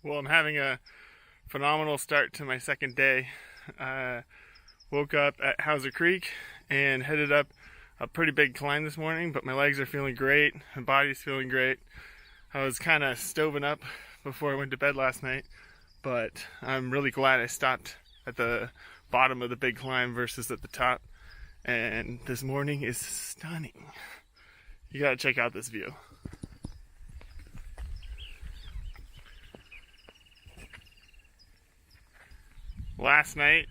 Well, I'm having a phenomenal start to my second day. Woke up at Hauser Creek and headed up a pretty big climb this morning, but my legs are feeling great, my body's feeling great. I was kind of stoving up before I went to bed last night, but I'm really glad I stopped at the bottom of the big climb versus at the top. And this morning is stunning. You gotta check out this view. Last night,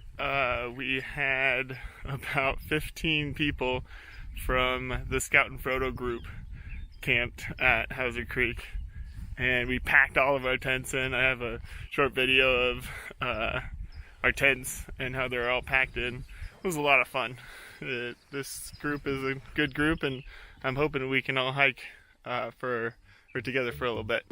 we had about 15 people from the Scout and Frodo group camped at Hauser Creek, and we packed all of our tents in. I have a short video of our tents and how they're all packed in. It was a lot of fun. This group is a good group, and I'm hoping we can all hike together for a little bit.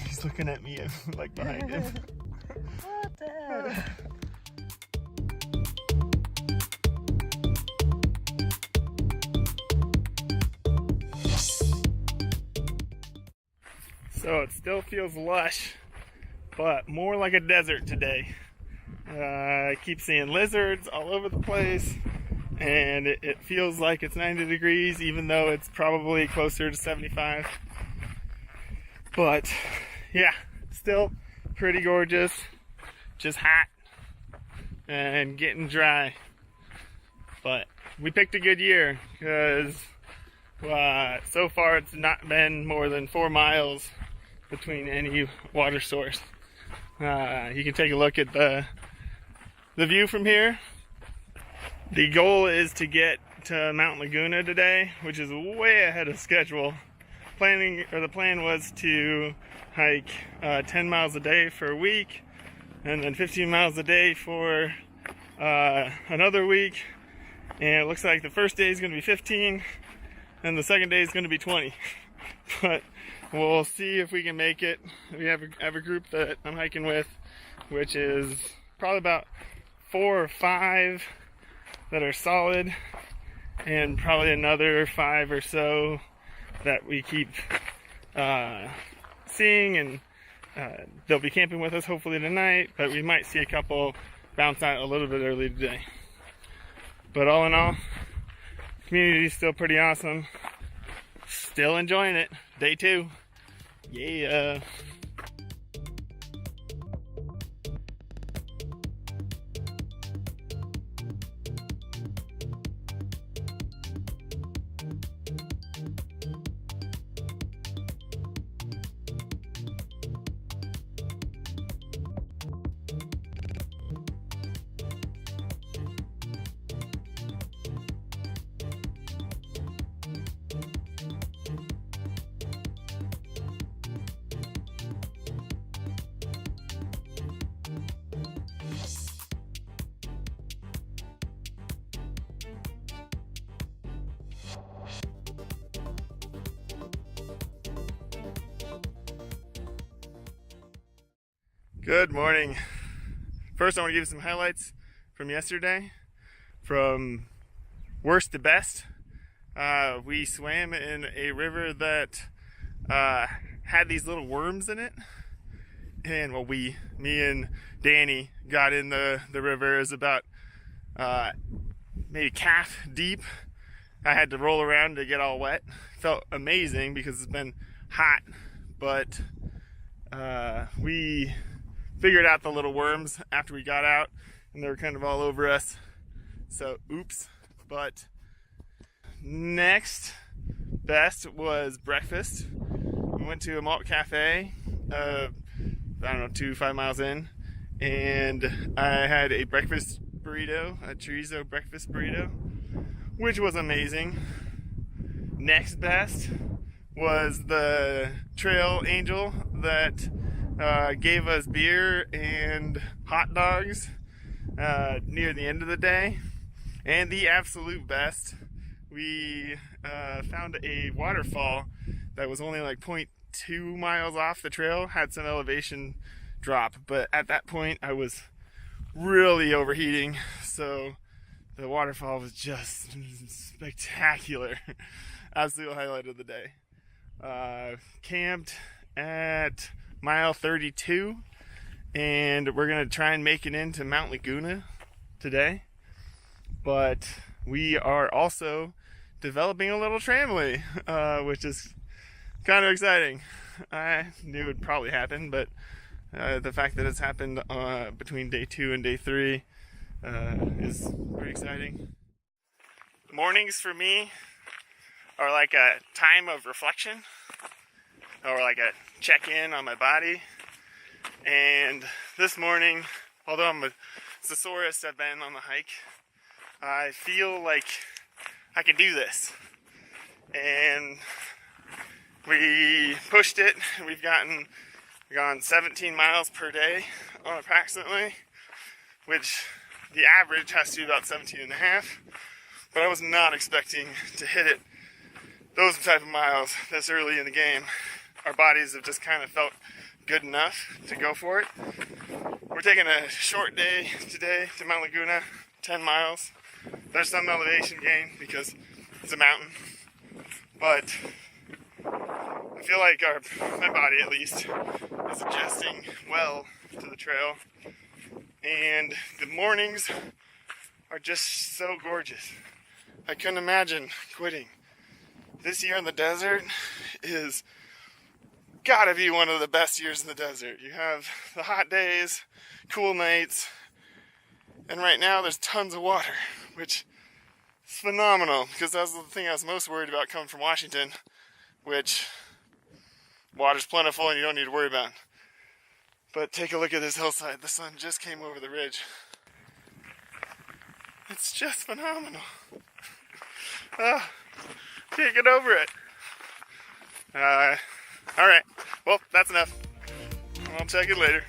He's looking at me like behind him. Oh, Dad. So it still feels lush, but more like a desert today. I keep seeing lizards all over the place, and it feels like it's 90 degrees, even though it's probably closer to 75. But yeah, still pretty gorgeous, just hot and getting dry. But we picked a good year because so far it's not been more than 4 miles between any water source. You can take a look at the view from here. The goal is to get to Mount Laguna today, which is way ahead of schedule. The plan was to hike 10 miles a day for a week, and then 15 miles a day for another week. And it looks like the first day is going to be 15, and the second day is going to be 20. But we'll see if we can make it. We have a group that I'm hiking with, which is probably about 4 or 5 that are solid, and probably another 5 or so that we keep seeing, and they'll be camping with us hopefully tonight, but we might see a couple bounce out a little bit early today. But all in all, the community is still pretty awesome. Still enjoying it. Day 2. Yeah. Good morning. First, I want to give you some highlights from yesterday. From worst to best, we swam in a river that had these little worms in it. And me and Danny got in the river. It was about maybe calf deep. I had to roll around to get all wet. Felt amazing because it's been hot, but we figured out the little worms after we got out, and they were kind of all over us, so oops. But next best was breakfast. We went to a malt cafe, 5 miles in, and I had a breakfast burrito, a chorizo breakfast burrito, which was amazing. Next best was the trail angel that gave us beer and hot dogs near the end of the day. And the absolute best, we found a waterfall that was only like 2 miles off the trail had some elevation drop, but at that point I was really overheating, so the waterfall was just spectacular. Absolute highlight of the day. Camped at mile 32, and we're gonna try and make it into Mount Laguna today, but we are also developing a little tramway, which is kind of exciting. I knew it would probably happen, but the fact that it's happened between day 2 and day 3 is pretty exciting. Mornings for me are like a time of reflection, or like a check-in on my body. And this morning, although I'm the sorest I've been on the hike, I feel like I can do this. And we pushed it. We've gone 17 miles per day approximately, which the average has to be about 17 and a half. But I was not expecting to hit it those type of miles this early in the game. Our bodies have just kind of felt good enough to go for it. We're taking a short day today to Mount Laguna, 10 miles. There's some elevation gain because it's a mountain, but I feel like my body at least is adjusting well to the trail, and the mornings are just so gorgeous. I couldn't imagine quitting. This year in the desert is gotta be one of the best years in the desert. You have the hot days, cool nights, and right now there's tons of water, which is phenomenal, because that's the thing I was most worried about coming from Washington, which water's plentiful and you don't need to worry about. But take a look at this hillside. The sun just came over the ridge. It's just phenomenal. Can't get over it. Alright, well, that's enough. I'll check it later.